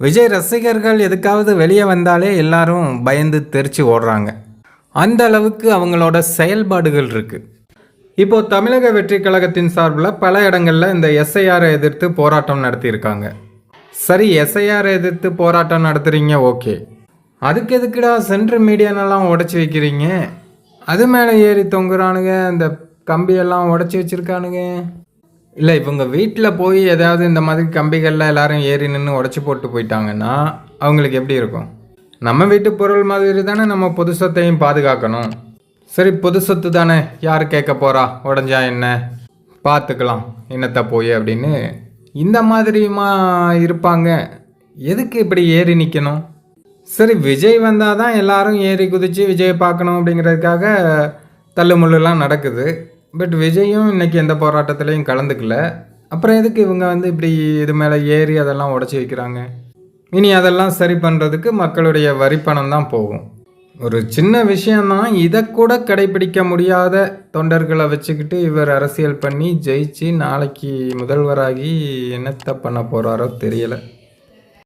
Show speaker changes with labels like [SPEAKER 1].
[SPEAKER 1] விஜய் ரசிகர்கள் எதுக்காவது வெளியே வந்தாலே எல்லாரும் பயந்து தெரிச்சு ஓடுறாங்க. அந்த அளவுக்கு அவங்களோட செயல்பாடுகள் இருக்குது. இப்போது தமிழக வெற்றி கழகத்தின் சார்பில் பல இடங்களில் இந்த எஸ்ஐஆரை எதிர்த்து போராட்டம் நடத்தியிருக்காங்க. சரி, எஸ்ஐஆரை எதிர்த்து போராட்டம் நடத்துகிறீங்க, ஓகே. அதுக்கு எதுக்குடா சென்ட்ரல் மீடியானெல்லாம் உடச்சி வைக்கிறீங்க? அது மேலே ஏறி தொங்குறானுங்க, அந்த கம்பியெல்லாம் உடச்சி வச்சுருக்கானுங்க. இல்லை, இவங்க வீட்டில் போய் ஏதாவது இந்த மாதிரி கம்பிகளில் எல்லாரும் ஏறி நின்று உடச்சி போட்டு போயிட்டாங்கன்னா அவங்களுக்கு எப்படி இருக்கும்? நம்ம வீட்டு பொருள் மாதிரி தானே நம்ம பொது சொத்தையும் பாதுகாக்கணும். சரி, பொது சொத்து தானே, யார் கேட்க போகிறா, உடஞ்சா என்ன, பார்த்துக்கலாம் என்னத்தை போய் அப்படின்னு இந்த மாதிரியுமா இருப்பாங்க? எதுக்கு இப்படி ஏறி நிற்கணும்? சரி, விஜய் வந்தால் தான் எல்லாரும் ஏறி குதித்து விஜயை பார்க்கணும் அப்படிங்கிறதுக்காக தள்ளுமுள்ளுலாம் நடக்குது. பட் விஜயும் இன்றைக்கி எந்த போராட்டத்துலேயும் கலந்துக்கல. அப்புறம் எதுக்கு இவங்க இப்படி இது மேலே ஏறி அதெல்லாம் உடச்சி வைக்கிறாங்க? இனி அதெல்லாம் சரி பண்ணுறதுக்கு மக்களுடைய வரிப்பணம் தான் போகும். ஒரு சின்ன விஷயந்தான், இதை கூட கடைபிடிக்க முடியாத தொண்டர்களை வச்சுக்கிட்டு இவர் அரசியல் பண்ணி ஜெயிச்சு நாளைக்கு முதல்வராகி என்னத்தை பண்ண போகிறாரோ தெரியலை.